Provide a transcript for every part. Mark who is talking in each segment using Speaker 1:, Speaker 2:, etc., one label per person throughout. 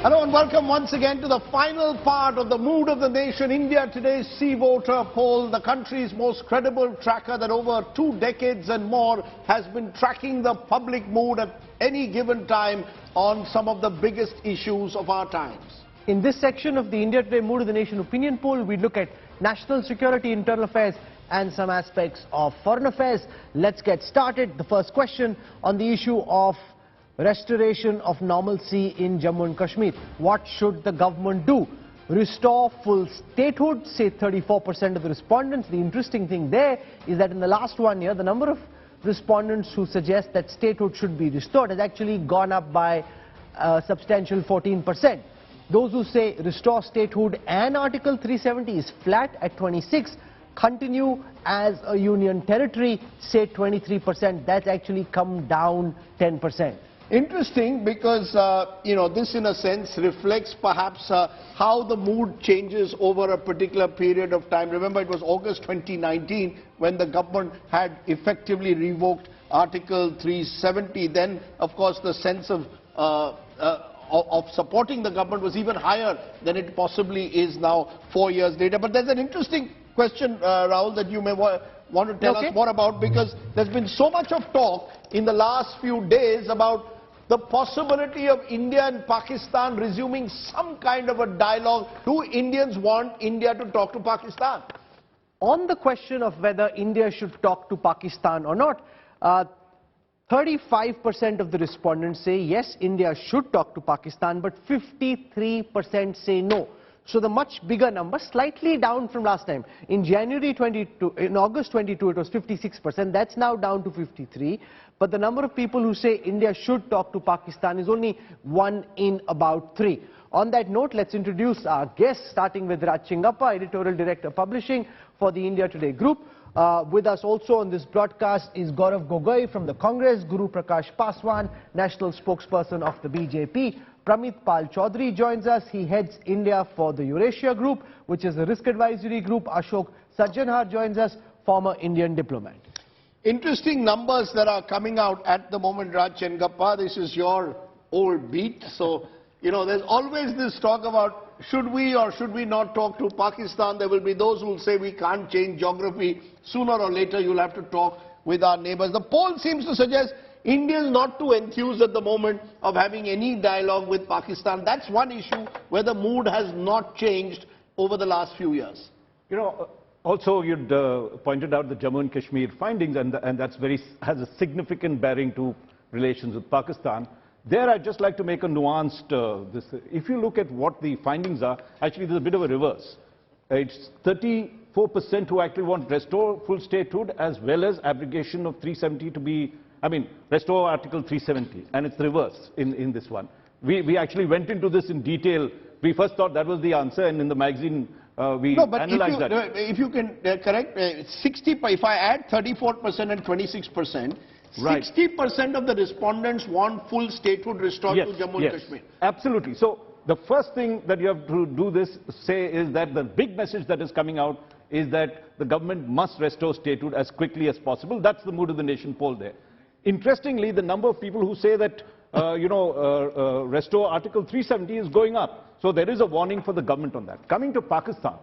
Speaker 1: Hello and welcome once again to the final part of the Mood of the Nation India Today's Sea Voter poll, the country's most credible tracker that over 2 decades and more has been tracking the public mood at any given time on some of the biggest issues of our times.
Speaker 2: In this section of the India Today Mood of the Nation opinion poll, we look at national security, internal affairs and some aspects of foreign affairs. Let's get started. The first question on the issue of restoration of normalcy in Jammu and Kashmir. What should the government do? Restore full statehood, say 34% of the respondents. The interesting thing there is that in the last 1 year, the number of respondents who suggest that statehood should be restored has actually gone up by a substantial 14%. Those who say restore statehood and Article 370 is flat at 26%, continue as a union territory, say 23%. That's actually come down 10%.
Speaker 1: Interesting because, this in a sense reflects perhaps how the mood changes over a particular period of time. Remember, it was August 2019 when the government had effectively revoked Article 370. Then, of course, the sense of supporting the government was even higher than it possibly is now 4 years later. But there's an interesting question, Rahul, that you may want to tell us more about, because there's been so much of talk in the last few days about the possibility of India and Pakistan resuming some kind of a dialogue. Do Indians want India to talk to Pakistan?
Speaker 2: On the question of whether India should talk to Pakistan or not, 35% of the respondents say yes, India should talk to Pakistan, but 53% say no. So the much bigger number, slightly down from last time. In August 22, it was 56%. That's now down to 53%. But the number of people who say India should talk to Pakistan is only 1 in about 3. On that note, let's introduce our guests, starting with Raj Chingappa, Editorial Director Publishing for the India Today Group. With us also on this broadcast is Gaurav Gogoi from the Congress, Guru Prakash Paswan, National Spokesperson of the BJP. Pramit Pal Chaudhary joins us. He heads India for the Eurasia Group, which is a risk advisory group. Ashok Sajjanhar joins us, former Indian diplomat.
Speaker 1: Interesting numbers that are coming out at the moment, Raj Chingappa. This is your old beat. So, there's always this talk about should we or should we not talk to Pakistan. There will be those who will say we can't change geography. Sooner or later, you'll have to talk with our neighbors. The poll seems to suggest India is not too enthused at the moment of having any dialogue with Pakistan. That's one issue where the mood has not changed over the last few years.
Speaker 3: Also, you'd pointed out the Jammu and Kashmir findings, and that's has a significant bearing to relations with Pakistan. There, I'd just like to make a nuanced, if you look at what the findings are, actually there's a bit of a reverse. It's 34% who actually want restore full statehood as well as abrogation of 370 to be, restore Article 370, and it's reverse in this one. We actually went into this in detail. We first thought that was the answer, and in the magazine we analyzed that.
Speaker 1: If you can correct, 60, if I add 34% and 26%,
Speaker 3: right.
Speaker 1: 60% of the respondents want full statehood restored to Jammu and Kashmir.
Speaker 3: Absolutely. So the first thing that you have to do say is that the big message that is coming out is that the government must restore statehood as quickly as possible. That's the Mood of the Nation poll there. Interestingly, the number of people who say that, restore Article 370 is going up. So there is a warning for the government on that. Coming to Pakistan,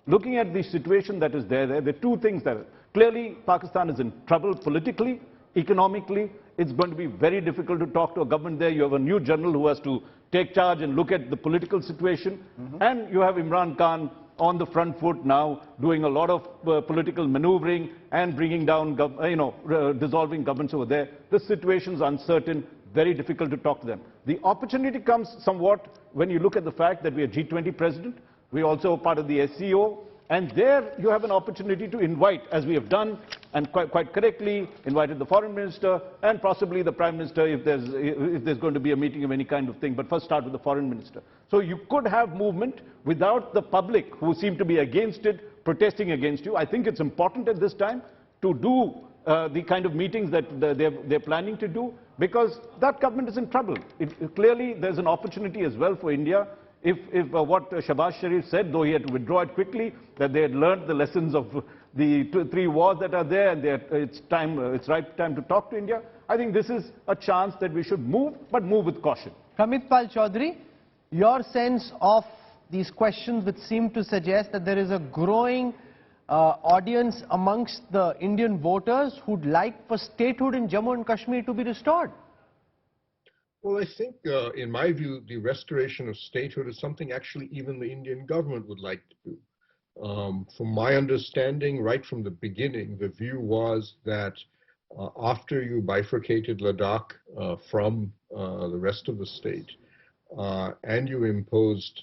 Speaker 3: looking at the situation that is there are 2 things that clearly Pakistan is in trouble politically, economically. It's going to be very difficult to talk to a government there. You have a new general who has to take charge and look at the political situation. And you have Imran Khan on the front foot now, doing a lot of political maneuvering and bringing down, dissolving governments over there. The situation is uncertain, very difficult to talk to them. The opportunity comes somewhat when you look at the fact that we are G20 president. We're also part of the SCO. And there you have an opportunity to invite, as we have done, and quite correctly, invited the foreign minister and possibly the prime minister if there's going to be a meeting of any kind of thing. But first start with the foreign minister. So you could have movement without the public who seem to be against it, protesting against you. I think it's important at this time to do the kind of meetings that they're planning to do, because that government is in trouble. Clearly, there's an opportunity as well for India. If what Shahbaz Sharif said, though he had to withdraw it quickly, that they had learned the lessons of the 3 wars that are there, and it's right time to talk to India. I think this is a chance that we should move, but move with caution.
Speaker 2: Pramit Pal Chaudhary, Your sense of these questions which seem to suggest that there is a growing audience amongst the Indian voters who'd like for statehood in Jammu and Kashmir to be restored?
Speaker 4: Well, I think, in my view, the restoration of statehood is something actually even the Indian government would like to do. From my understanding, right from the beginning, the view was that after you bifurcated Ladakh from the rest of the state and you imposed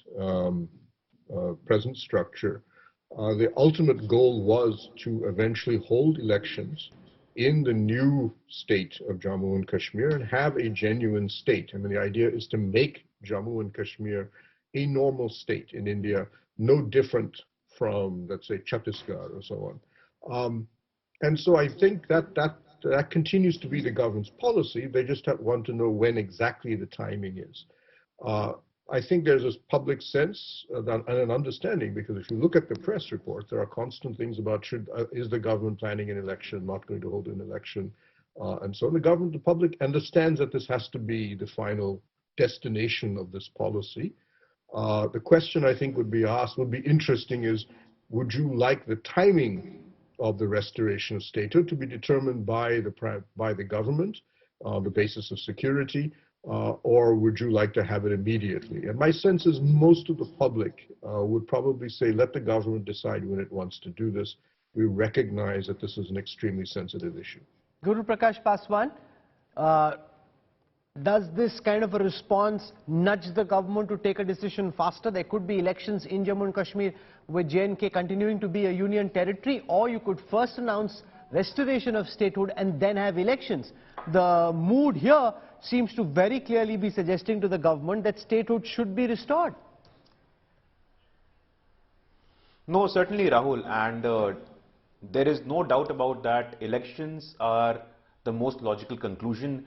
Speaker 4: present structure, the ultimate goal was to eventually hold elections in the new state of Jammu and Kashmir and have a genuine state. I mean, the idea is to make Jammu and Kashmir a normal state in India, no different from, let's say, Chhattisgarh or so on. And so I think that continues to be the government's policy. They just want to know when exactly the timing is. I think there's a public sense and an understanding, because if you look at the press reports, there are constant things about is the government planning an election, not going to hold an election. And so the government, the public understands that this has to be the final destination of this policy. The question I think would be asked, would be interesting, is would you like the timing of the restoration of statehood to be determined by the government on the basis of security, or would you like to have it immediately? And my sense is most of the public would probably say, let the government decide when it wants to do this. We recognize that this is an extremely sensitive issue.
Speaker 2: Guru Prakash Paswan, does this kind of a response nudge the government to take a decision faster? There could be elections in Jammu and Kashmir with J&K continuing to be a union territory, or you could first announce restoration of statehood and then have elections. The mood here seems to very clearly be suggesting to the government that statehood should be restored.
Speaker 5: No, certainly, Rahul, and there is no doubt about that. Elections are the most logical conclusion.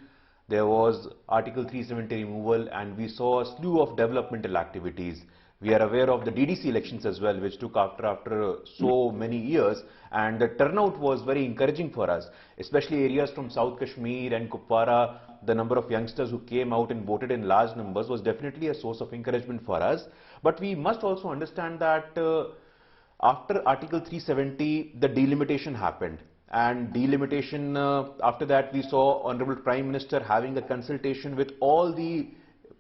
Speaker 5: There was Article 370 removal, and we saw a slew of developmental activities. We are aware of the DDC elections as well, which took after so many years, and the turnout was very encouraging for us, especially areas from South Kashmir and Kupwara. The number of youngsters who came out and voted in large numbers was definitely a source of encouragement for us. But we must also understand that after Article 370, the delimitation happened. And delimitation, after that, we saw Honorable Prime Minister having a consultation with all the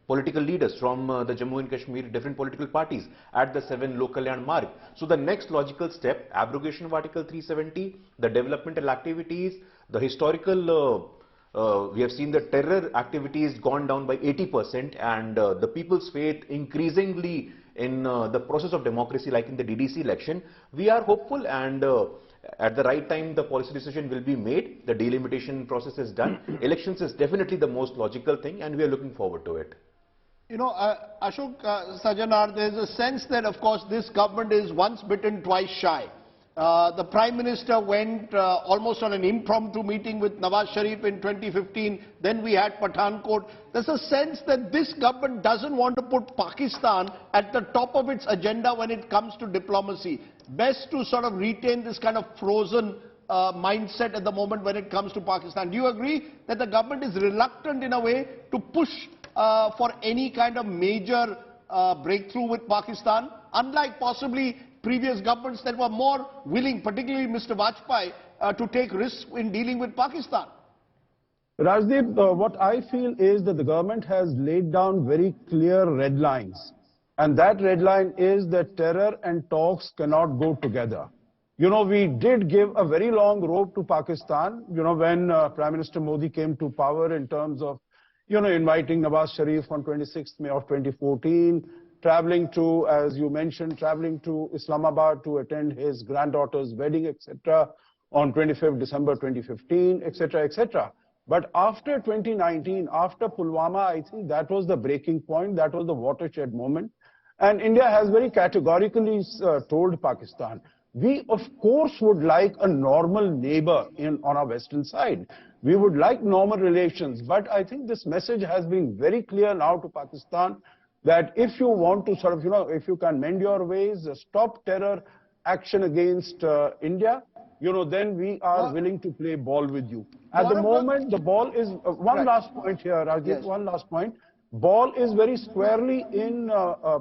Speaker 5: political leaders from the Jammu and Kashmir, different political parties at the 7 local landmark. So the next logical step, abrogation of Article 370, the developmental activities, the historical, we have seen the terror activities gone down by 80%, and the people's faith increasingly in the process of democracy, like in the DDC election. We are hopeful, and at the right time, the policy decision will be made. The delimitation process is done. Elections is definitely the most logical thing, and we are looking forward to it.
Speaker 1: You know, Ashok, Sajanar, there's a sense that, of course, this government is once bitten, twice shy. The Prime Minister went almost on an impromptu meeting with Nawaz Sharif in 2015. Then we had Pathankot. There's a sense that this government doesn't want to put Pakistan at the top of its agenda when it comes to diplomacy. Best to sort of retain this kind of frozen mindset at the moment when it comes to Pakistan. Do you agree that the government is reluctant in a way to push for any kind of major breakthrough with Pakistan, unlike possibly previous governments that were more willing, particularly Mr. Vajpayee, to take risks in dealing with Pakistan?
Speaker 6: Rajdeep, what I feel is that the government has laid down very clear red lines. And that red line is that terror and talks cannot go together. You know, we did give a very long rope to Pakistan, you know, when Prime Minister Modi came to power, in terms of, you know, inviting Nawaz Sharif on 26th May of 2014, traveling to, as you mentioned, traveling to Islamabad to attend his granddaughter's wedding, etc., on 25th December 2015, etc., etc. But after 2019, after Pulwama, I think that was the breaking point, that was the watershed moment. And India has very categorically told Pakistan, we of course would like a normal neighbor on our western side. We would like normal relations, but I think this message has been very clear now to Pakistan, that if you want to sort of, you know, if you can mend your ways, stop terror action against India, you know, then we are willing to play ball with you. At the moment, the ball is, one last point here, Rajesh, one last point. ball is very squarely in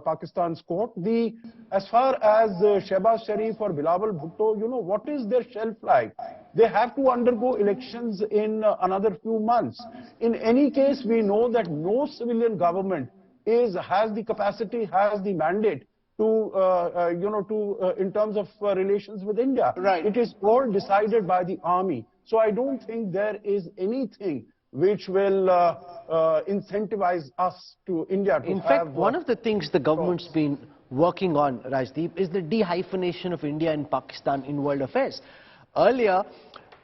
Speaker 6: Pakistan's court. As far as Shehbaz Sharif or Bilawal Bhutto, what is their shelf life? They have to undergo elections in another few months. In any case, we know that no civilian government has the capacity, has the mandate to, in terms of relations with India.
Speaker 1: Right.
Speaker 6: It is all decided by the army. So I don't think there is anything which will incentivize us to India to
Speaker 2: In
Speaker 6: have...
Speaker 2: fact, one of the things the government's been working on, Rajdeep, is the dehyphenation of India and Pakistan in world affairs. Earlier,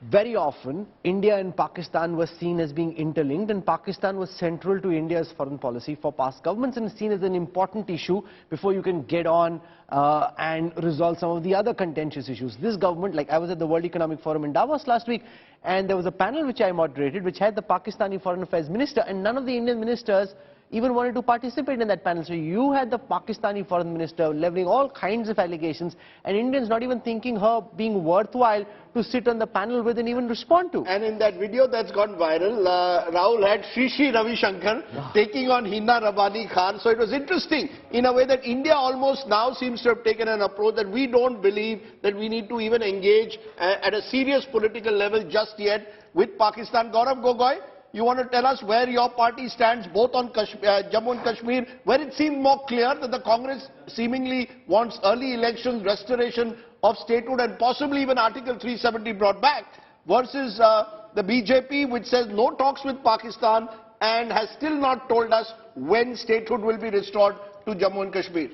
Speaker 2: very often, India and Pakistan were seen as being interlinked, and Pakistan was central to India's foreign policy for past governments and seen as an important issue before you can get on and resolve some of the other contentious issues. This government, like I was at the World Economic Forum in Davos last week, and there was a panel which I moderated, which had the Pakistani Foreign Affairs Minister, and none of the Indian ministers even wanted to participate in that panel. So you had the Pakistani Foreign Minister leveling all kinds of allegations, and Indians not even thinking her being worthwhile to sit on the panel with and even respond to.
Speaker 1: And in that video that's gone viral, Rahul had Shri Ravi Shankar taking on Hina Rabani Khan. So it was interesting in a way that India almost now seems to have taken an approach that we don't believe that we need to even engage at a serious political level just yet with Pakistan. Gaurav Gogoi, you want to tell us where your party stands both on Jammu and Kashmir, where it seemed more clear that the Congress seemingly wants early elections, restoration of statehood and possibly even Article 370 brought back, versus the BJP, which says no talks with Pakistan and has still not told us when statehood will be restored to Jammu and Kashmir.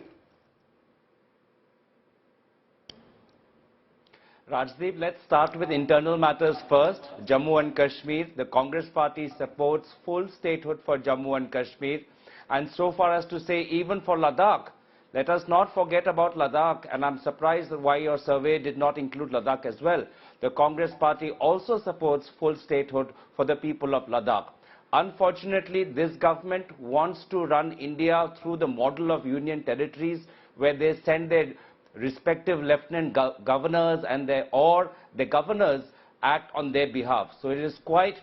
Speaker 7: Rajdeep, let's start with internal matters first. Jammu and Kashmir. The Congress party supports full statehood for Jammu and Kashmir. And so far as to say even for Ladakh. Let us not forget about Ladakh, and I'm surprised why your survey did not include Ladakh as well. The Congress party also supports full statehood for the people of Ladakh. Unfortunately, this government wants to run India through the model of union territories, where they send their respective lieutenant governors and the governors act on their behalf. So it is quite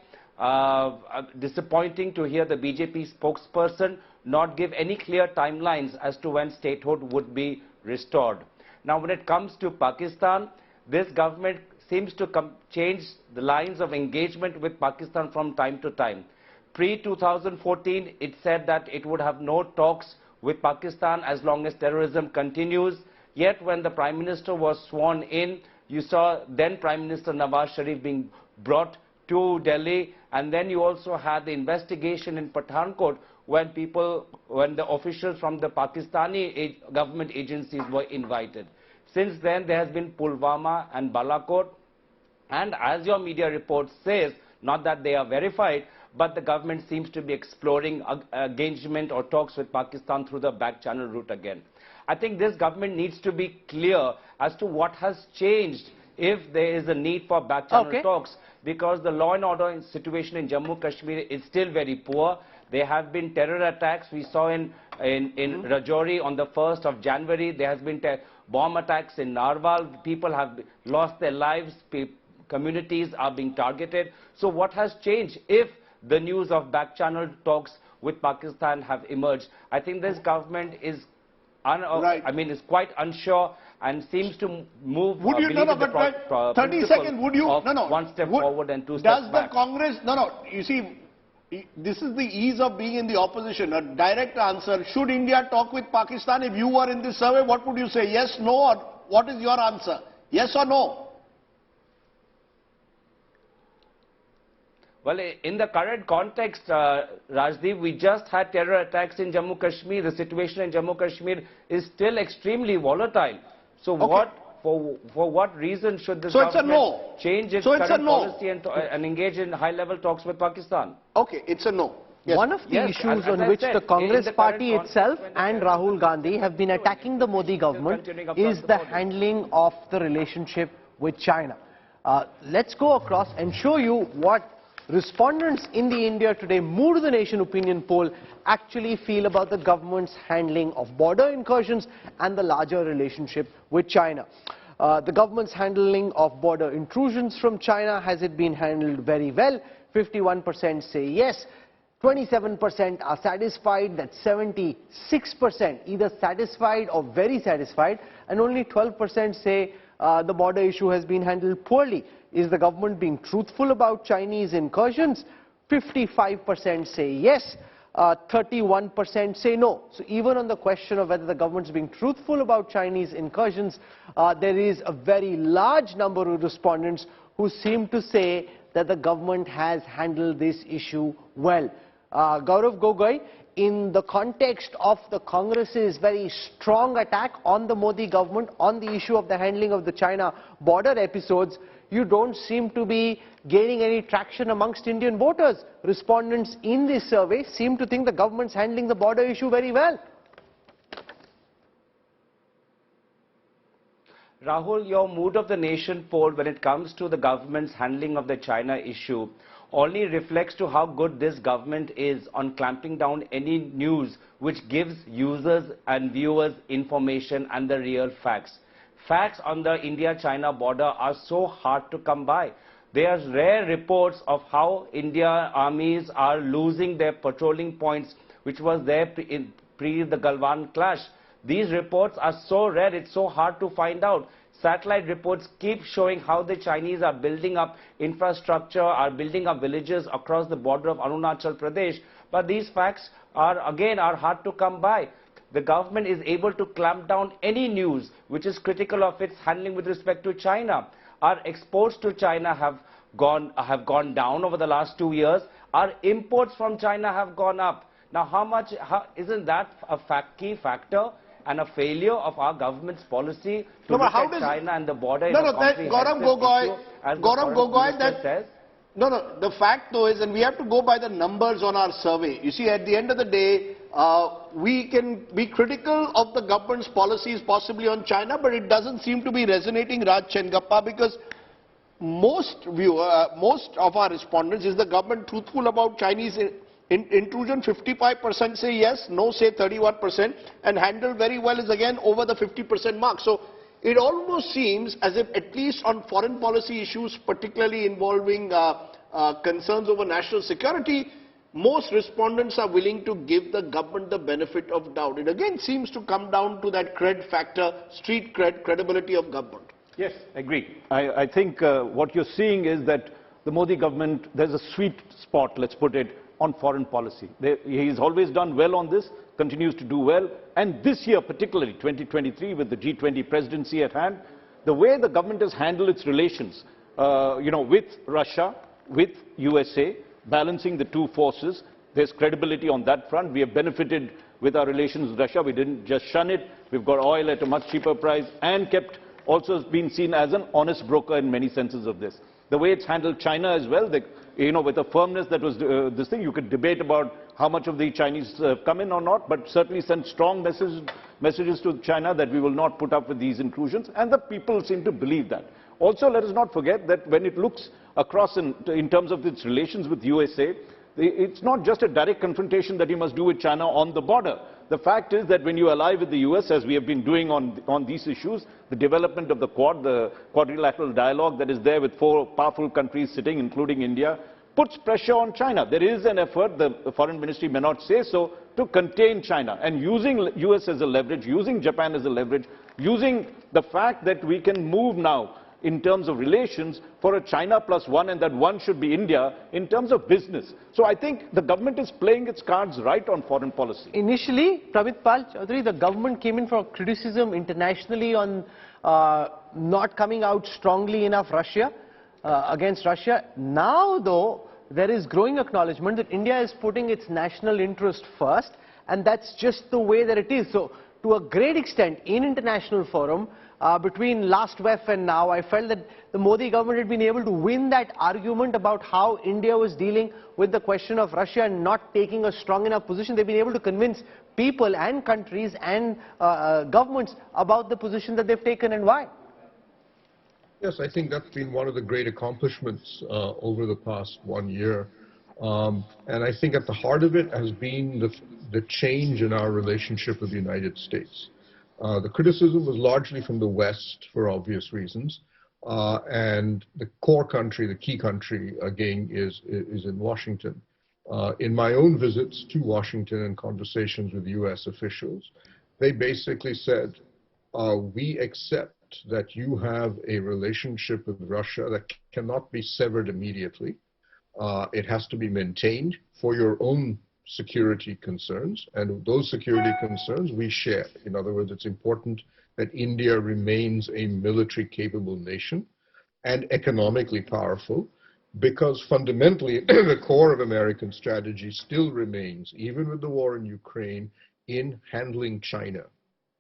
Speaker 7: disappointing to hear the BJP spokesperson not give any clear timelines as to when statehood would be restored. Now, when it comes to Pakistan, this government seems to change the lines of engagement with Pakistan from time to time. Pre-2014, it said that it would have no talks with Pakistan as long as terrorism continues. Yet when the Prime Minister was sworn in, you saw then Prime Minister Nawaz Sharif being brought to Delhi, and then you also had the investigation in Pathankot when the officials from the Pakistani government agencies were invited. Since then, there has been Pulwama and Balakot, and as your media report says, not that they are verified, but the government seems to be exploring engagement or talks with Pakistan through the back channel route again. I think this government needs to be clear as to what has changed if there is a need for back channel talks, because the law and order situation in Jammu Kashmir is still very poor. There have been terror attacks. We saw in Rajouri on the 1st of January. There has been bomb attacks in Narwal. People have lost their lives. Communities are being targeted. So what has changed if the news of back channel talks with Pakistan have emerged? I think this government is is quite unsure and seems to move.
Speaker 1: Would you, 30 seconds, would you,
Speaker 7: one step forward and two steps back.
Speaker 1: Does the Congress, you see, this is the ease of being in the opposition. A direct answer, should India talk with Pakistan? If you were in this survey, what would you say? Yes, no, or what is your answer? Yes or no?
Speaker 7: Well, in the current context, Rajdeep, we just had terror attacks in Jammu Kashmir. The situation in Jammu Kashmir is still extremely volatile. So for what reason should this government change its current policy and engage in high-level talks with Pakistan?
Speaker 1: Okay, it's a no. Yes.
Speaker 2: One of the issues on which the Congress party itself and Rahul Gandhi have been attacking the Modi government is the handling of the relationship with China. Let's go across and show you what respondents in the India Today Mood of the Nation opinion poll actually feel about the government's handling of border incursions and the larger relationship with China. The government's handling of border intrusions from China, has it been handled very well? 51% say yes. 27% are satisfied, that's 76% either satisfied or very satisfied, and only 12% say the border issue has been handled poorly. Is the government being truthful about Chinese incursions? 55% say yes, 31% say no. So even on the question of whether the government is being truthful about Chinese incursions, there is a very large number of respondents who seem to say that the government has handled this issue well. Gaurav Gogoi, in the context of the Congress's very strong attack on the Modi government on the issue of the handling of the China border episodes, you don't seem to be gaining any traction amongst Indian voters. Respondents in this survey seem to think the government's handling the border issue very well.
Speaker 7: Rahul, your Mood of the Nation poll when it comes to the government's handling of the China issue only reflects to how good this government is on clamping down any news which gives users and viewers information and the real facts. Facts on the India-China border are so hard to come by. There are rare reports of how India armies are losing their patrolling points, which was there pre the Galwan clash. These reports are so rare, it's so hard to find out. Satellite reports keep showing how the Chinese are building up infrastructure, are building up villages across the border of Arunachal Pradesh. But these facts are hard to come by. The government is able to clamp down any news which is critical of its handling with respect to China. Our exports to China have gone down over the last 2 years. Our imports from China have gone up. Now, isn't that a key factor and a failure of our government's policy to look at China and the border in a comprehensive issue, as the Foreign Minister says?
Speaker 1: No, the fact though is, and we have to go by the numbers on our survey. You see, at the end of the day, we can be critical of the government's policies possibly on China, but it doesn't seem to be resonating, Raj Chengappa, because most of our respondents, is the government truthful about Chinese intrusion? 55% say yes, no say 31%, and handled very well is again over the 50% mark. So it almost seems as if, at least on foreign policy issues, particularly involving concerns over national security, most respondents are willing to give the government the benefit of doubt. It again seems to come down to that cred factor, street cred, credibility of government.
Speaker 3: Yes, agree. I think what you're seeing is that the Modi government, there's a sweet spot, let's put it, on foreign policy. He's always done well on this, continues to do well, and this year particularly, 2023, with the G20 presidency at hand, the way the government has handled its relations, with Russia, with USA, balancing the two forces, there's credibility on that front. We have benefited with our relations with Russia. We didn't just shun it. We've got oil at a much cheaper price and also been seen as an honest broker in many senses of this. The way it's handled China as well, with a firmness that was this thing, you could debate about how much of the Chinese come in or not, but certainly sent strong messages to China that we will not put up with these intrusions, and the people seem to believe that. Also, let us not forget that when it looks across in terms of its relations with USA, it's not just a direct confrontation that you must do with China on the border. The fact is that when you ally with the US, as we have been doing on these issues, the development of the Quad, the quadrilateral dialogue that is there with 4 powerful countries sitting, including India, puts pressure on China. There is an effort, the foreign ministry may not say so, to contain China, and using US as a leverage, using Japan as a leverage, using the fact that we can move now in terms of relations for a China plus one, and that one should be India in terms of business. So I think the government is playing its cards right on foreign policy.
Speaker 2: Initially, Pramit Pal Chaudhary, the government came in for criticism internationally on not coming out strongly enough against Russia. Now, though, there is growing acknowledgement that India is putting its national interest first, and that's just the way that it is. So, to a great extent, in international forum, between last WEF and now, I felt that the Modi government had been able to win that argument about how India was dealing with the question of Russia and not taking a strong enough position. They've been able to convince people and countries and governments about the position that they've taken and why.
Speaker 4: Yes, I think that's been one of the great accomplishments over the past 1 year. And I think at the heart of it has been the change in our relationship with the United States. The criticism was largely from the West for obvious reasons. And the core country, the key country, again, is in Washington. In my own visits to Washington and conversations with US officials, they basically said, we accept that you have a relationship with Russia that cannot be severed immediately. It has to be maintained for your own security concerns, and those security concerns we share. In other words, it's important that India remains a military capable nation and economically powerful, because fundamentally the core of American strategy still remains, even with the war in Ukraine, in handling China.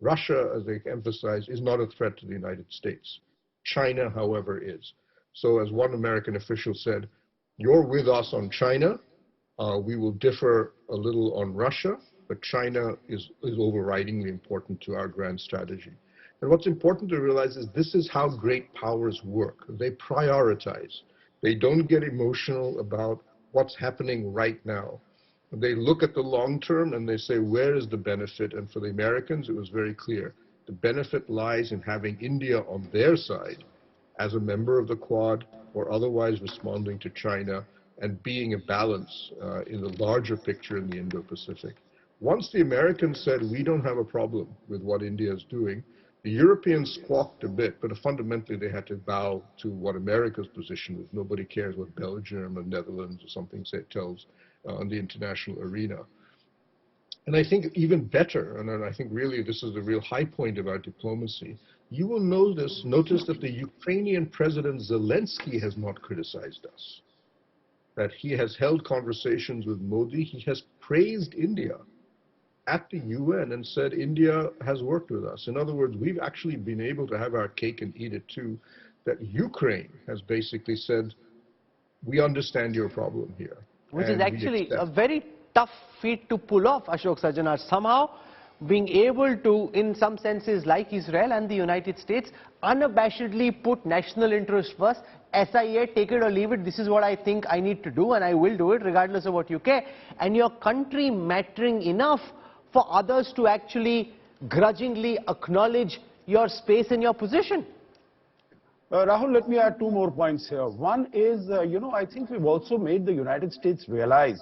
Speaker 4: Russia, as they emphasize, is not a threat to the United States. China, however, is. So as one American official said, you're with us on China, we will differ a little on Russia, but China is overridingly important to our grand strategy. And what's important to realize is this is how great powers work. They prioritize. They don't get emotional about what's happening right now. They look at the long term and they say, where is the benefit? And for the Americans, it was very clear. The benefit lies in having India on their side as a member of the Quad or otherwise responding to China and being a balance in the larger picture in the Indo-Pacific. Once the Americans said, we don't have a problem with what India is doing, the Europeans squawked a bit, but fundamentally they had to bow to what America's position was. Nobody cares what Belgium or Netherlands or something tells on the international arena. And I think even better, and I think really this is the real high point about diplomacy, you will notice that the Ukrainian President Zelensky has not criticized us, that he has held conversations with Modi. He has praised India at the UN and said India has worked with us. In other words, we've actually been able to have our cake and eat it too, that Ukraine has basically said, we understand your problem here.
Speaker 2: Which is actually a very tough feat to pull off, Ashok Sajjanar. Somehow being able to, in some senses like Israel and the United States, unabashedly put national interest first. SIA, take it or leave it, this is what I think I need to do and I will do it regardless of what you care. And your country mattering enough for others to actually grudgingly acknowledge your space and your position.
Speaker 6: Rahul, let me add two more points here. One is, I think we've also made the United States realize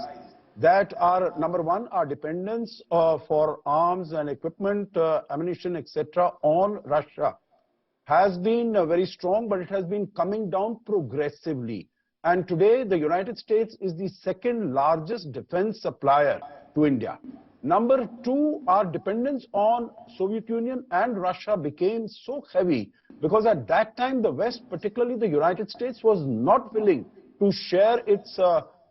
Speaker 6: that our, number one, our dependence for arms and equipment, ammunition, etc. on Russia has been very strong, but it has been coming down progressively. And today, the United States is the second largest defense supplier to India. Number two, our dependence on Soviet Union and Russia became so heavy because at that time, the West, particularly the United States, was not willing to share its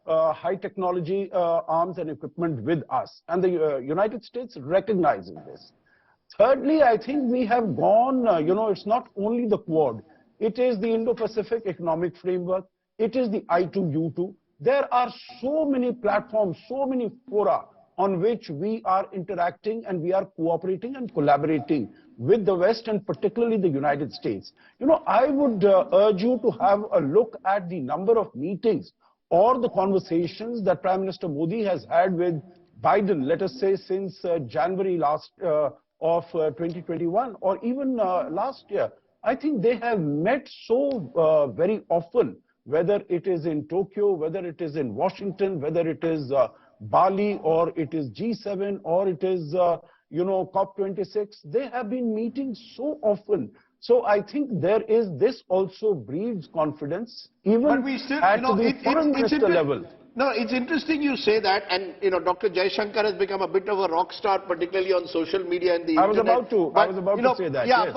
Speaker 6: high technology arms and equipment with us. And the United States recognizes this. Thirdly, I think we have gone, it's not only the Quad, it is the Indo-Pacific Economic Framework, it is the I2U2. There are so many platforms, so many fora on which we are interacting and we are cooperating and collaborating with the West and particularly the United States. I would urge you to have a look at the number of meetings or the conversations that Prime Minister Modi has had with Biden, let us say since January of 2021 or even last year. I think they have met so very often, whether it is in Tokyo, whether it is in Washington, whether it is Bali or it is G7 or it is COP26. They have been meeting so often. So I think there is this also breeds confidence even at the foreign minister level.
Speaker 1: No, it's interesting you say that, and Dr. Jaishankar has become a bit of a rock star, particularly on social media and the internet.
Speaker 6: I was about to say that.
Speaker 1: Yeah,
Speaker 6: yes,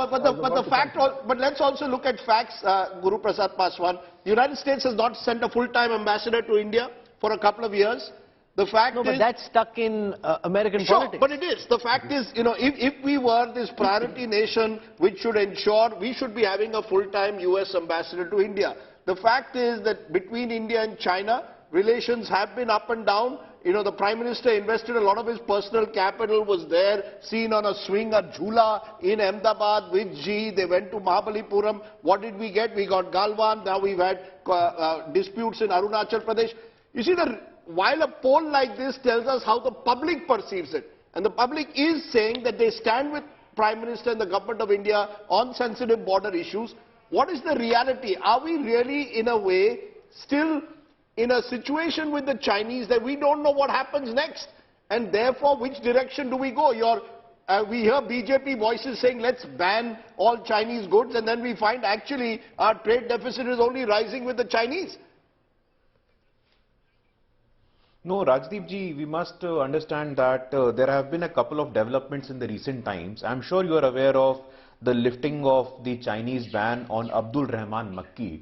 Speaker 1: but let's also look at facts, Guru Prasad Paswan. The United States has not sent a full-time ambassador to India for a couple of years. The fact is,
Speaker 2: but that's stuck in American politics.
Speaker 1: But it is. The fact is, if we were this priority nation which should ensure we should be having a full-time US ambassador to India. The fact is that between India and China, relations have been up and down. The Prime Minister invested a lot of his personal capital, was there, seen on a swing at Jhula in Ahmedabad with G. They went to Mahabalipuram. What did we get? We got Galwan. Now we've had disputes in Arunachal Pradesh. You see, while a poll like this tells us how the public perceives it, and the public is saying that they stand with Prime Minister and the Government of India on sensitive border issues, what is the reality? Are we really, in a way, still in a situation with the Chinese that we don't know what happens next. And therefore, which direction do we go? We hear BJP voices saying, let's ban all Chinese goods, and then we find actually our trade deficit is only rising with the Chinese.
Speaker 5: No, Rajdeep ji, we must understand that there have been a couple of developments in the recent times. I'm sure you are aware of the lifting of the Chinese ban on Abdul Rahman Makki.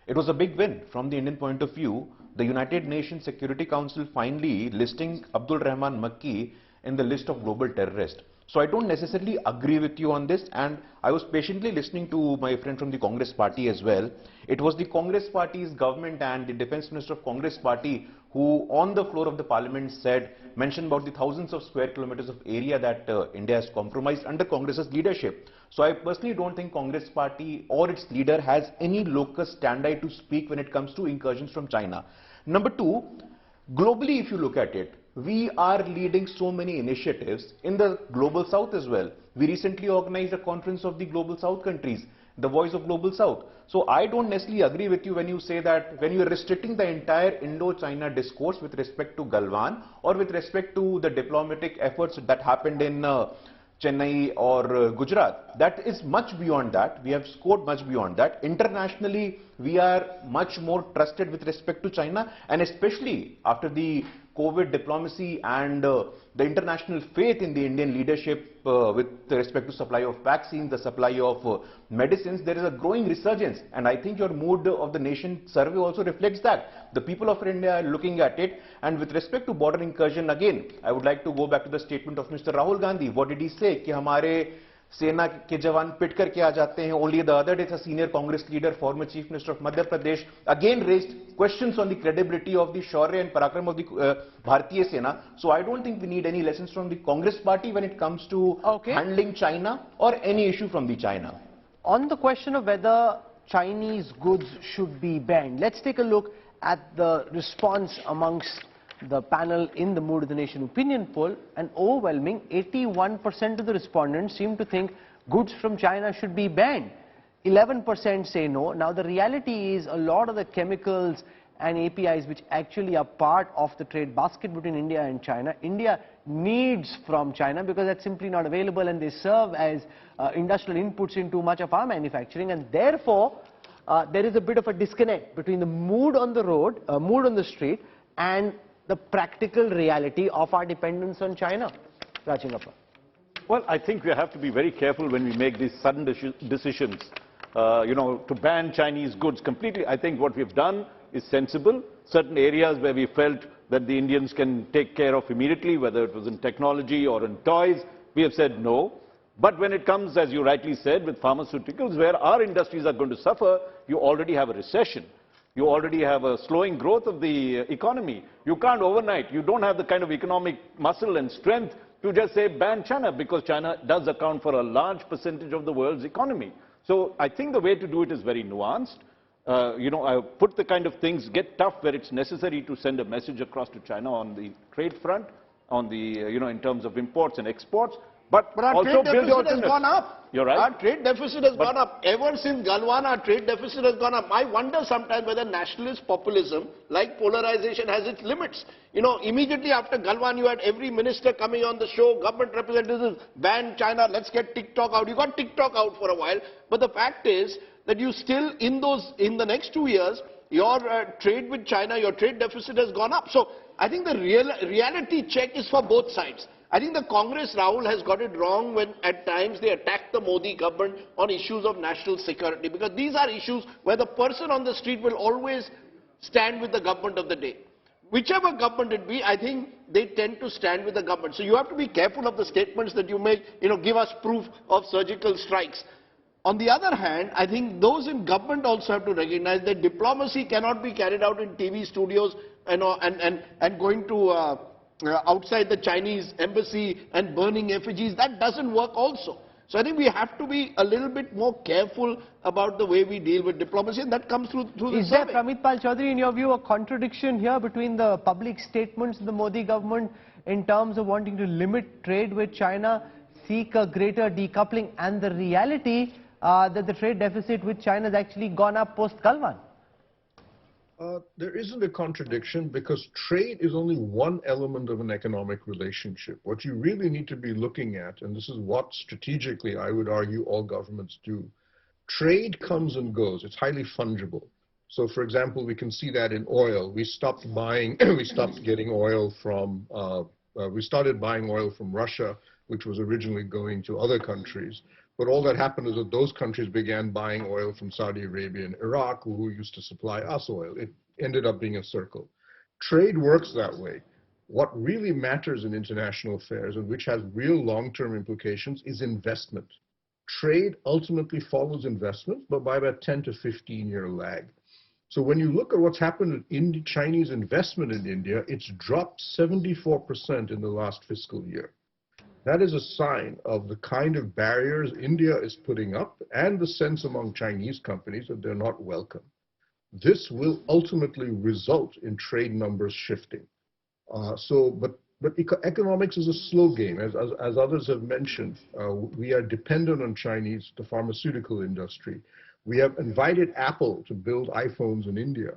Speaker 5: It was a big win from the Indian point of view. The United Nations Security Council finally listing Abdul Rahman Makki in the list of global terrorists. So I don't necessarily agree with you on this, and I was patiently listening to my friend from the Congress party as well. It was the Congress party's government and the Defence Minister of Congress party who on the floor of the parliament mentioned about the thousands of square kilometers of area that India has compromised under Congress's leadership. So I personally don't think Congress party or its leader has any locus standi to speak when it comes to incursions from China. Number two, globally if you look at it, we are leading so many initiatives in the Global South as well. We recently organized a conference of the Global South countries, the Voice of Global South. So I don't necessarily agree with you when you say that when you are restricting the entire Indo-China discourse with respect to Galwan or with respect to the diplomatic efforts that happened in Chennai or Gujarat. That is much beyond that. We have scored much beyond that. Internationally, we are much more trusted with respect to China, and especially after the COVID diplomacy and the international faith in the Indian leadership with respect to supply of vaccines, the supply of medicines, there is a growing resurgence. And I think your mood of the nation survey also reflects that. The people of India are looking at it. And with respect to border incursion, again, I would like to go back to the statement of Mr. Rahul Gandhi. What did he say? कि हमारे सेना के जवान पिट करके आ जाते हैं. Only the other day, a senior Congress leader, former Chief Minister of Madhya Pradesh, again raised questions on the credibility of the Shaurya and Parakram of the Bharatiya Sena. So I don't think we need any lessons from the Congress party when it comes to handling China or any issue from the China.
Speaker 2: On the question of whether Chinese goods should be banned, let's take a look at the response amongst the panel in the Mood of the Nation opinion poll. An overwhelming 81% of the respondents seem to think goods from China should be banned. 11% say no. Now the reality is a lot of the chemicals and APIs which actually are part of the trade basket between India and China, India needs from China because that's simply not available, and they serve as industrial inputs into much of our manufacturing, and therefore there is a bit of a disconnect between the mood on the road, mood on the street, and the practical reality of our dependence on China. Rajingappa.
Speaker 3: Well, I think we have to be very careful when we make these sudden decisions, to ban Chinese goods completely. I think what we've done is sensible. Certain areas where we felt that the Indians can take care of immediately, whether it was in technology or in toys, we have said no. But when it comes, as you rightly said, with pharmaceuticals, where our industries are going to suffer, you already have a recession. You already have a slowing growth of the economy. You can't overnight. You don't have the kind of economic muscle and strength to just say ban China, because China does account for a large percentage of the world's economy. So I think the way to do it is very nuanced. I put the kind of things, get tough where it's necessary to send a message across to China on the trade front, on the, in terms of imports and exports. But
Speaker 1: our
Speaker 3: also
Speaker 1: trade deficit has gone up.
Speaker 3: You're right.
Speaker 1: Our trade deficit has gone up. Ever since Galwan, our trade deficit has gone up. I wonder sometimes whether nationalist populism, like polarization, has its limits. Immediately after Galwan, you had every minister coming on the show, government representatives, ban China, let's get TikTok out. You got TikTok out for a while. But the fact is that you still, in the next 2 years, your trade with China, your trade deficit has gone up. So I think the reality check is for both sides. I think the Congress, Rahul, has got it wrong when at times they attack the Modi government on issues of national security, because these are issues where the person on the street will always stand with the government of the day. Whichever government it be, I think they tend to stand with the government. So you have to be careful of the statements that you make, give us proof of surgical strikes. On the other hand, I think those in government also have to recognize that diplomacy cannot be carried out in TV studios and going to outside the Chinese embassy and burning effigies. That doesn't work also. So I think we have to be a little bit more careful about the way we deal with diplomacy, and that comes through the survey.
Speaker 2: Is there, Pramit Pal Chaudhary, in your view, a contradiction here between the public statements of the Modi government in terms of wanting to limit trade with China, seek a greater decoupling, and the reality that the trade deficit with China has actually gone up post-Galwan?
Speaker 4: There isn't a contradiction because trade is only one element of an economic relationship. What you really need to be looking at, and this is what strategically I would argue all governments do, trade comes and goes. It's highly fungible. So, for example, we can see that in oil. We stopped getting oil from, we started buying oil from Russia, which was originally going to other countries. But all that happened is that those countries began buying oil from Saudi Arabia and Iraq, who used to supply us oil. It ended up being a circle. Trade works that way. What really matters in international affairs, and which has real long-term implications, is investment. Trade ultimately follows investment, but by about 10 to 15-year lag. So when you look at what's happened in Chinese investment in India, it's dropped 74% in the last fiscal year. That is a sign of the kind of barriers India is putting up and the sense among Chinese companies that they're not welcome. This will ultimately result in trade numbers shifting. But economics is a slow game. As others have mentioned, we are dependent on Chinese, the pharmaceutical industry. We have invited Apple to build iPhones in India.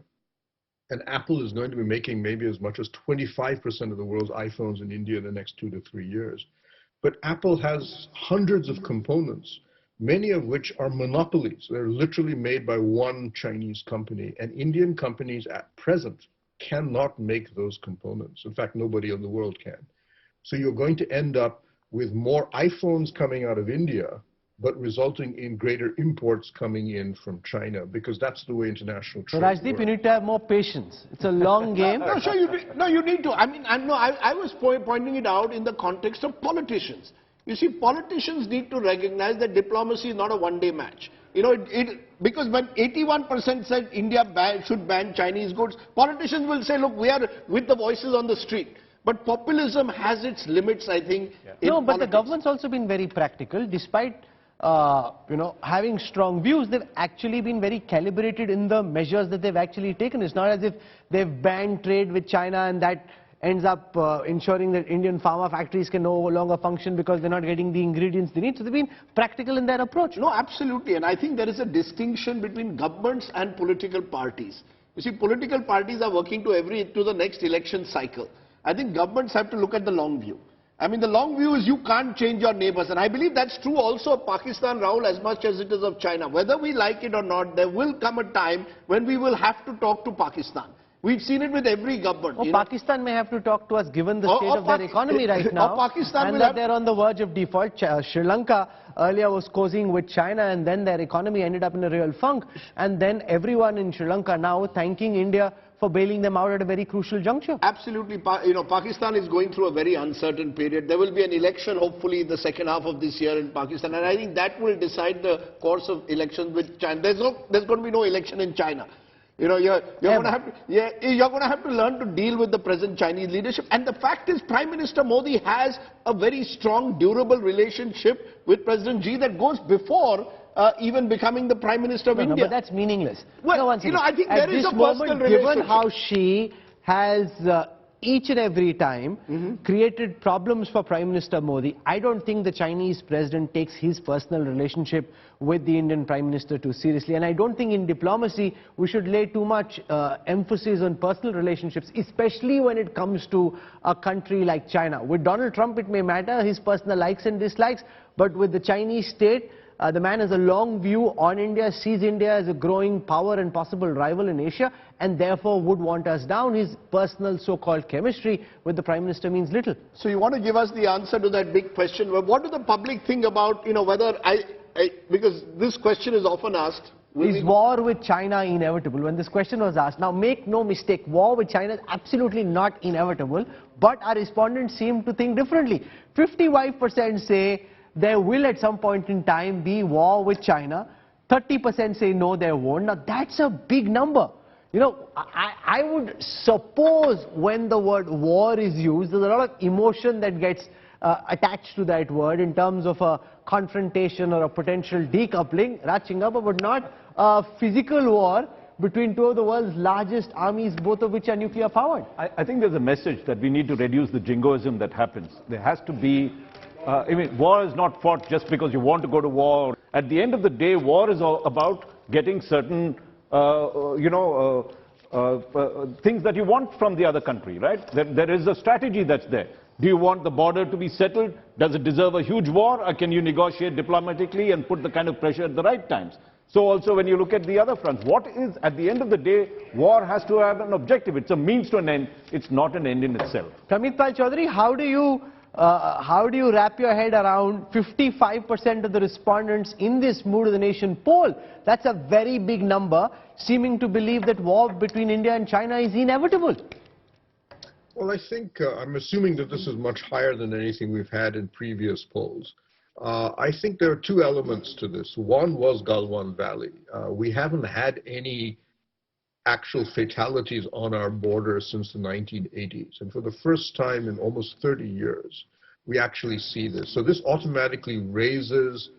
Speaker 4: And Apple is going to be making maybe as much as 25% of the world's iPhones in India in the next 2 to 3 years. But Apple has hundreds of components, many of which are monopolies. They're literally made by one Chinese company. And Indian companies at present cannot make those components. In fact, nobody in the world can. So you're going to end up with more iPhones coming out of India, but resulting in greater imports coming in from China, because that's the way international trade works.
Speaker 2: Rajdeep, you need to have more patience. It's a long game.
Speaker 1: No, sure, you need to. I mean, I was pointing it out in the context of politicians. You see, politicians need to recognize that diplomacy is not a one-day match. You know, because when 81% said India should ban Chinese goods, politicians will say, look, we are with the voices on the street. But populism has its limits, I think.
Speaker 2: Yeah. No, but the government's also been very practical. Despite having strong views, they've actually been very calibrated in the measures that they've actually taken. It's not as if they've banned trade with China and that ends up ensuring that Indian pharma factories can no longer function because they're not getting the ingredients they need. So they've been practical in their approach.
Speaker 1: No, absolutely. And I think there is a distinction between governments and political parties. You see, political parties are working to the next election cycle. I think governments have to look at the long view. I mean, the long view is you can't change your neighbors. And I believe that's true also of Pakistan, Rahul, as much as it is of China. Whether we like it or not, there will come a time when we will have to talk to Pakistan. We've seen it with every government.
Speaker 2: Or Pakistan may have to talk to us given the state of their economy right now.
Speaker 1: Pakistan
Speaker 2: and that they're on the verge of default. Sri Lanka earlier was cozying with China and then their economy ended up in a real funk. And then everyone in Sri Lanka now thanking India for bailing them out at a very crucial juncture.
Speaker 1: Absolutely. Pakistan is going through a very uncertain period. There will be an election hopefully in the second half of this year in Pakistan. And I think that will decide the course of elections with China. There's going to be no election in China. You know, you're going to have to learn to deal with the present Chinese leadership. And the fact is, Prime Minister Modi has a very strong, durable relationship with President Xi that goes before even becoming the Prime Minister of India.
Speaker 2: No, but that's meaningless.
Speaker 1: Well, I think there is a personal relationship.
Speaker 2: Given how Xi has each and every time created problems for Prime Minister Modi, I don't think the Chinese president takes his personal relationship with the Indian Prime Minister too seriously. And I don't think in diplomacy we should lay too much emphasis on personal relationships, especially when it comes to a country like China. With Donald Trump it may matter, his personal likes and dislikes, but with the Chinese state, the man has a long view on India, sees India as a growing power and possible rival in Asia, and therefore would want us down. His personal so-called chemistry with the Prime Minister means little.
Speaker 1: So you want to give us the answer to that big question. Well, what do the public think about, whether because this question is often asked.
Speaker 2: Is war with China inevitable? When this question was asked, now make no mistake, war with China is absolutely not inevitable, but our respondents seem to think differently. 55% say there will at some point in time be war with China. 30% say no, there won't. Now that's a big number. I would suppose when the word war is used, there's a lot of emotion that gets attached to that word in terms of a confrontation or a potential decoupling, Rachingappa, but not a physical war between two of the world's largest armies, both of which are nuclear powered.
Speaker 3: I think there's a message that we need to reduce the jingoism that happens. There has to be war is not fought just because you want to go to war. At the end of the day, war is all about getting certain, things that you want from the other country, right? There is a strategy that's there. Do you want the border to be settled? Does it deserve a huge war? Or can you negotiate diplomatically and put the kind of pressure at the right times? So also when you look at the other fronts, what is, at the end of the day, war has to have an objective. It's a means to an end. It's not an end in itself.
Speaker 2: Prameetpal Chaudhary, how do you wrap your head around 55% of the respondents in this Mood of the Nation poll? That's a very big number, seeming to believe that war between India and China is inevitable.
Speaker 4: Well, I think, I'm assuming that this is much higher than anything we've had in previous polls. I think there are two elements to this. One was Galwan Valley. We haven't had any actual fatalities on our border since the 1980s. And for the first time in almost 30 years, we actually see this. So this automatically raises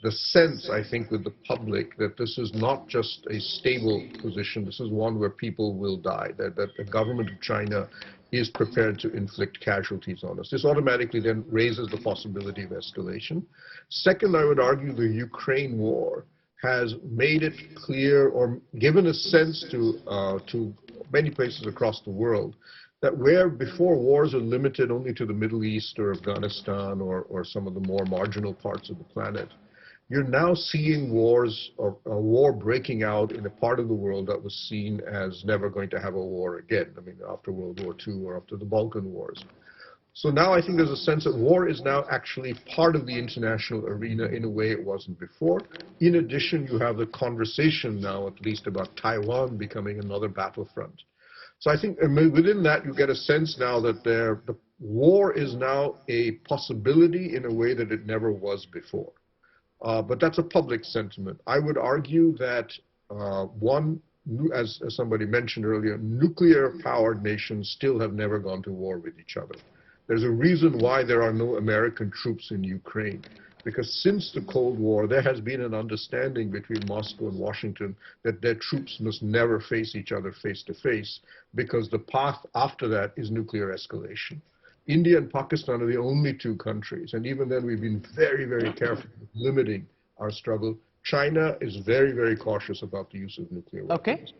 Speaker 4: the sense, I think, with the public that this is not just a stable position. This is one where people will die, that the government of China is prepared to inflict casualties on us. This automatically then raises the possibility of escalation. Second, I would argue the Ukraine war has made it clear or given a sense to many places across the world that where before wars are limited only to the Middle East or Afghanistan or some of the more marginal parts of the planet, you're now seeing wars or a war breaking out in a part of the world that was seen as never going to have a war again. I mean, after World War II or after the Balkan Wars. So now I think there's a sense that war is now actually part of the international arena in a way it wasn't before. In addition, you have the conversation now, at least, about Taiwan becoming another battlefront. So I think within that, you get a sense now that the war is now a possibility in a way that it never was before. But that's a public sentiment. I would argue that as somebody mentioned earlier, nuclear-powered nations still have never gone to war with each other. There's a reason why there are no American troops in Ukraine, because since the Cold War, there has been an understanding between Moscow and Washington that their troops must never face each other face to face, because the path after that is nuclear escalation. India and Pakistan are the only two countries, and even then we've been very, very careful with limiting our struggle. China is very, very cautious about the use of nuclear weapons.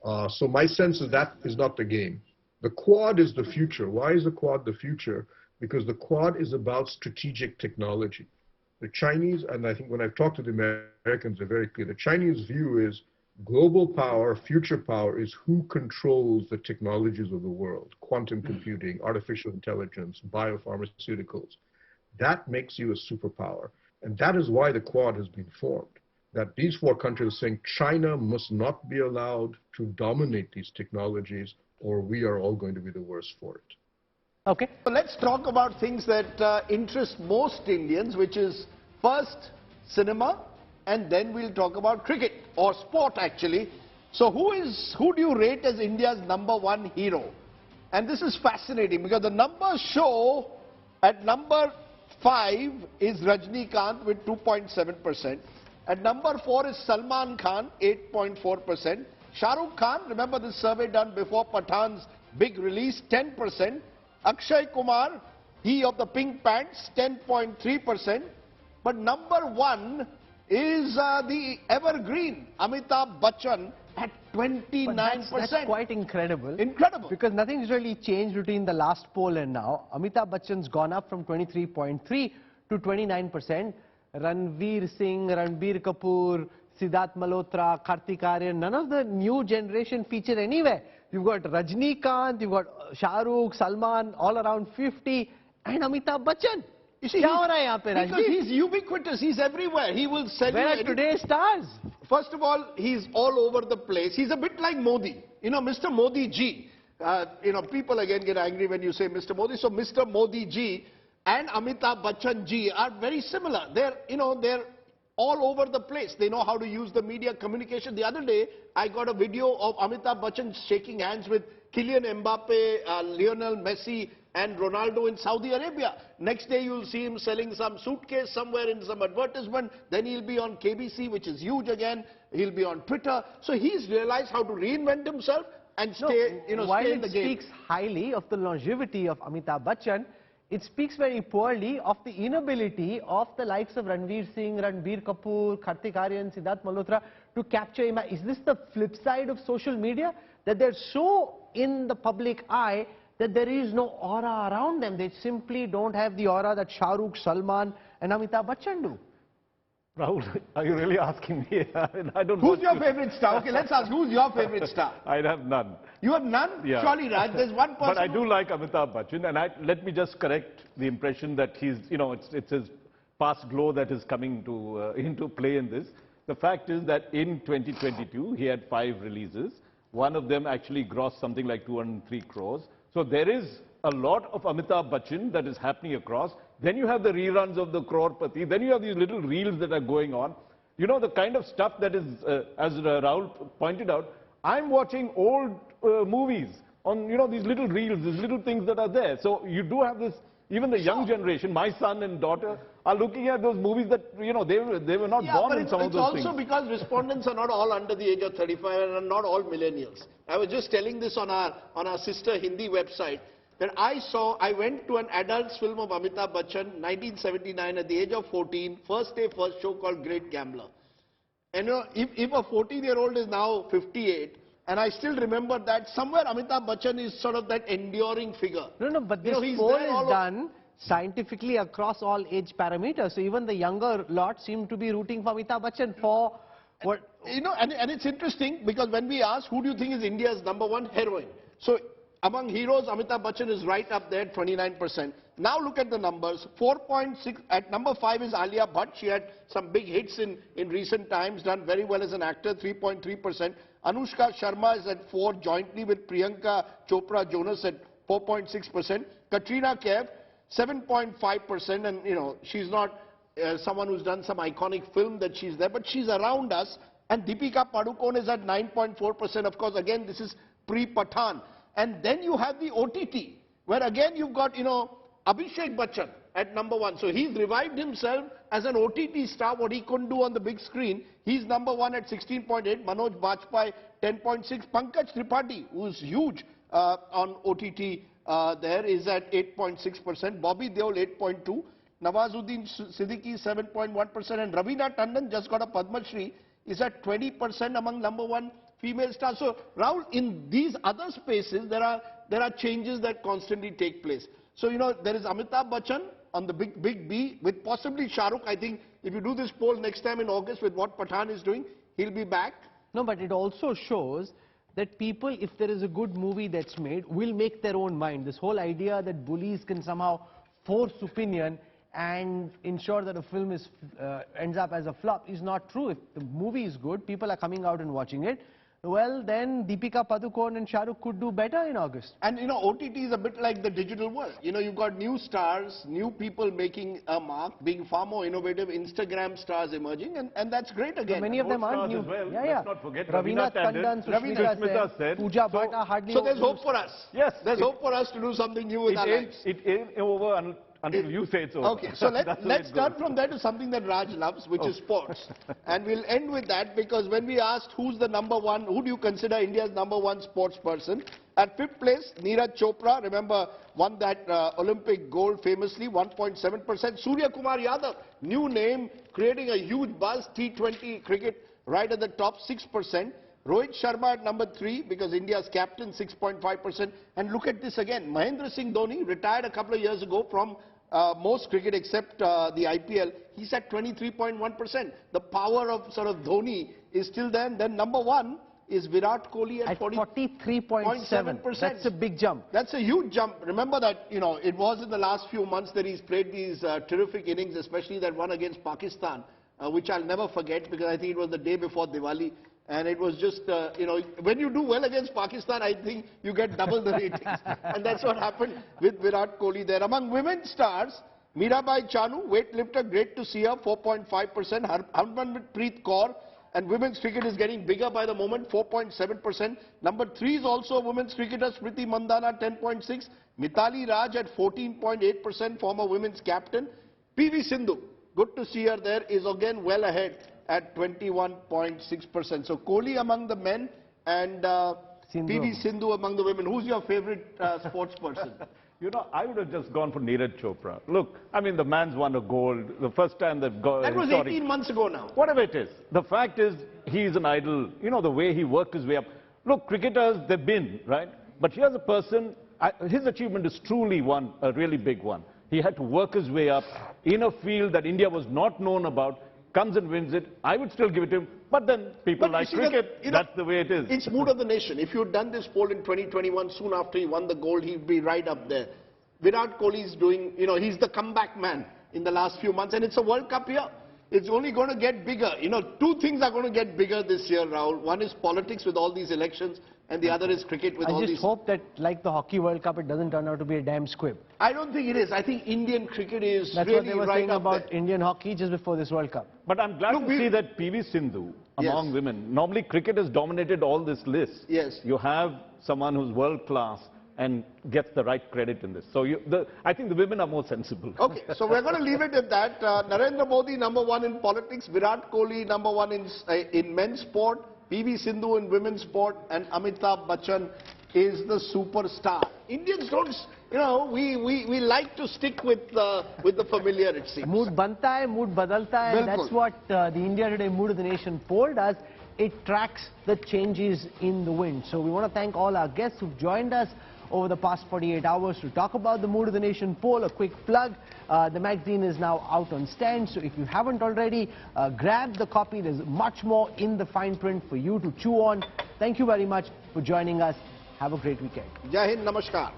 Speaker 4: Okay. So my sense is that is not the game. The Quad is the future. Why is the Quad the future? Because the Quad is about strategic technology. The Chinese, and I think when I've talked to the Americans, they're very clear. The Chinese view is global power, future power, is who controls the technologies of the world. Quantum computing, artificial intelligence, biopharmaceuticals. That makes you a superpower. And that is why the Quad has been formed. That these four countries are saying China must not be allowed to dominate these technologies, or we are all going to be the worse for it.
Speaker 1: Okay. So let's talk about things that interest most Indians, which is first cinema, and then we'll talk about cricket or sport actually. So who do you rate as India's #1 hero? And this is fascinating because the numbers show at number 5 is Rajnikant with 2.7%. At number 4 is Salman Khan, 8.4%. Shah Rukh Khan, remember this survey done before Pathan's big release, 10%. Akshay Kumar, he of the pink pants, 10.3%. But number 1 is the evergreen, Amitabh Bachchan, at 29%.
Speaker 2: That's quite incredible.
Speaker 1: Incredible.
Speaker 2: Because nothing's really changed between the last poll and now. Amitabh Bachchan's gone up from 23.3 to 29%. Ranveer Singh, Ranbir Kapoor, Siddharth Malhotra, Kartik Aaryan, none of the new generation feature anywhere. You've got Rajnikant, you've got Shah Rukh, Salman, all around 50, and Amitabh Bachchan.
Speaker 1: You see, because he's ubiquitous, he's everywhere. He will sell
Speaker 2: Where are today's stars?
Speaker 1: First of all, he's all over the place. He's a bit like Modi. You know, Mr. Modi ji. People again get angry when you say Mr. Modi. So Mr. Modi ji and Amitabh Bachchan ji are very similar. They're all over the place. They know how to use the media communication. The other day, I got a video of Amitabh Bachchan shaking hands with Kylian Mbappe, Lionel Messi, and Ronaldo in Saudi Arabia. Next day, you'll see him selling some suitcase somewhere in some advertisement. Then he'll be on KBC, which is huge again. He'll be on Twitter. So he's realized how to reinvent himself and stay, stay in the game.
Speaker 2: While it speaks highly of the longevity of Amitabh Bachchan, it speaks very poorly of the inability of the likes of Ranveer Singh, Ranbir Kapoor, Kartik Aaryan, Siddharth Malhotra to capture him. Is this the flip side of social media? that they're so in the public eye that there is no aura around them. They simply don't have the aura that Shah Rukh, Salman and Amitabh Bachchan do.
Speaker 3: Rahul, are you really asking me? I don't
Speaker 1: Who's your favorite star? Okay, let's ask, who's your favorite star?
Speaker 3: I have none.
Speaker 1: You have none?
Speaker 3: Yeah.
Speaker 1: Surely, Raj, there's one person.
Speaker 3: But I do like Amitabh Bachchan, and let me just correct the impression that he's, it's his past glow that is coming to, into play in this. The fact is that in 2022, he had 5 releases. One of them actually grossed something like 203 crores. So there is a lot of Amitabh Bachchan that is happening across. Then you have the reruns of the Crorepati. Then you have these little reels that are going on. You know, the kind of stuff that is, as Rahul pointed out, I'm watching old movies on, these little reels, these little things that are there. So you do have this, even the young generation, my son and daughter, are looking at those movies that, they were not born in some of those things.
Speaker 1: It's also because respondents are not all under the age of 35 and are not all millennials. I was just telling this on our sister Hindi website, that I went to an adult's film of Amitabh Bachchan, 1979, at the age of 14, first day, first show, called Great Gambler. And if a 14-year-old is now 58, and I still remember that, somewhere Amitabh Bachchan is sort of that enduring figure.
Speaker 2: No, but this poll is done scientifically across all age parameters. So even the younger lot seem to be rooting for Amitabh Bachchan for what...
Speaker 1: And it's interesting, because when we ask, who do you think is India's #1 heroine? So among heroes, Amitabh Bachchan is right up there, 29%. Now look at the numbers. 4.6, at number 5 is Alia Bhatt. She had some big hits in recent times, done very well as an actor, 3.3%. Anushka Sharma is at 4, jointly with Priyanka Chopra Jonas at 4.6%. Katrina Kaif, 7.5%, and she's not someone who's done some iconic film that she's there, but she's around us. And Deepika Padukone is at 9.4%. Of course, again, this is pre-Pathan. And then you have the OTT, where again you've got, Abhishek Bachchan at #1. So he's revived himself as an OTT star, what he couldn't do on the big screen. He's #1 at 16.8. Manoj Bajpayee, 10.6. Pankaj Tripathi, who's huge on OTT, there is at 8.6%. Bobby Deol, 8.2%. Nawazuddin Siddiqui, 7.1%. And Raveena Tandon just got a Padma Shri, is at 20% among #1 female stars. So, Rahul, in these other spaces, there are changes that constantly take place. So, there is Amitabh Bachchan on the big B, with possibly Shah Rukh. I think if you do this poll next time in August with what Pathan is doing, he'll be back.
Speaker 2: No, but it also shows that people, if there is a good movie that's made, will make their own mind. This whole idea that bullies can somehow force opinion and ensure that a film ends up as a flop is not true. If the movie is good, people are coming out and watching it, well, then Deepika Padukone and Shah Rukh could do better in August.
Speaker 1: And, OTT is a bit like the digital world. You've got new stars, new people making a mark, being far more innovative, Instagram stars emerging, and that's great again.
Speaker 2: So many of them aren't new.
Speaker 3: Well.
Speaker 2: Yeah.
Speaker 3: Let's not forget
Speaker 2: Raveena Tandon, Sushmita Sen, Pooja Bhatt are hardly...
Speaker 1: So there's hope for us.
Speaker 3: Yes.
Speaker 1: There's hope for us to do something new with our lives.
Speaker 3: It ain't over until you say it's over.
Speaker 1: Okay, so let's turn from that to something that Raj loves, which is sports. And we'll end with that, because when we asked who's the #1, who do you consider India's #1 sports person? At 5th place, Neeraj Chopra, remember, won that Olympic gold famously, 1.7%. Surya Kumar Yadav, new name, creating a huge buzz, T20 cricket right at the top, 6%. Rohit Sharma at #3, because India's captain, 6.5%. And look at this again, Mahendra Singh Dhoni, retired a couple of years ago from most cricket except the IPL, he's at 23.1%. The power of sort of Dhoni is still there. And then #1 is Virat Kohli at
Speaker 2: 43.7%. That's a big jump.
Speaker 1: That's a huge jump. Remember that, it was in the last few months that he's played these terrific innings, especially that one against Pakistan, which I'll never forget, because I think it was the day before Diwali. And it was just, when you do well against Pakistan, I think you get double the ratings. And that's what happened with Virat Kohli there. Among women stars, Mirabai Chanu, weightlifter, great to see her, 4.5%. Harmanpreet Kaur, and women's cricket is getting bigger by the moment, 4.7%. #3 is also a women's cricketer, Smriti Mandhana, 10.6%. Mithali Raj at 14.8%, former women's captain. PV Sindhu, good to see her there, is again well ahead at 21.6%. So Kohli among the men and PV Sindhu among the women. Who's your favorite sports person?
Speaker 3: I would have just gone for Neeraj Chopra. Look, I mean, the man's won a gold. The first time that
Speaker 1: That was 18 months ago now.
Speaker 3: Whatever it is. The fact is, he's an idol. The way he worked his way up. Look, cricketers, they've been, right? But here's a person, his achievement is truly one, a really big one. He had to work his way up in a field that India was not known about, comes and wins it. I would still give it to him, but then people like cricket, that's the way it is.
Speaker 1: It's mood of the nation. If you'd done this poll in 2021, soon after he won the gold, he'd be right up there. Virat Kohli is doing, he's the comeback man in the last few months, and it's a World Cup year. It's only going to get bigger. Two things are going to get bigger this year, Rahul. One is politics with all these elections, and the other is cricket with all these...
Speaker 2: I just hope that, like the Hockey World Cup, it doesn't turn out to be a damn squib.
Speaker 1: I don't think it is. I think Indian cricket is
Speaker 2: That's
Speaker 1: really
Speaker 2: what they were
Speaker 1: right
Speaker 2: saying
Speaker 1: up
Speaker 2: about
Speaker 1: there.
Speaker 2: Indian hockey just before this World Cup.
Speaker 3: But I'm glad to see that PV Sindhu, among women, normally cricket has dominated all this list.
Speaker 1: Yes.
Speaker 3: You have someone who's world class and gets the right credit in this. So I think the women are more sensible.
Speaker 1: Okay, so we're going to leave it at that. Narendra Modi, #1 in politics. Virat Kohli, #1 in men's sport. PV Sindhu in women's sport. And Amitabh Bachchan is the superstar. Indians don't, we like to stick with the familiar, it seems.
Speaker 2: Mood banta hai, mood badalta hai. That's what the India Today Mood of the Nation poll does. It tracks the changes in the wind. So we want to thank all our guests who've joined us over the past 48 hours to talk about the Mood of the Nation poll. A quick plug, the magazine is now out on stand, so if you haven't already, grab the copy. There's much more in the fine print for you to chew on. Thank you very much for joining us. Have a great weekend.
Speaker 1: Jai Hind, Namaskar.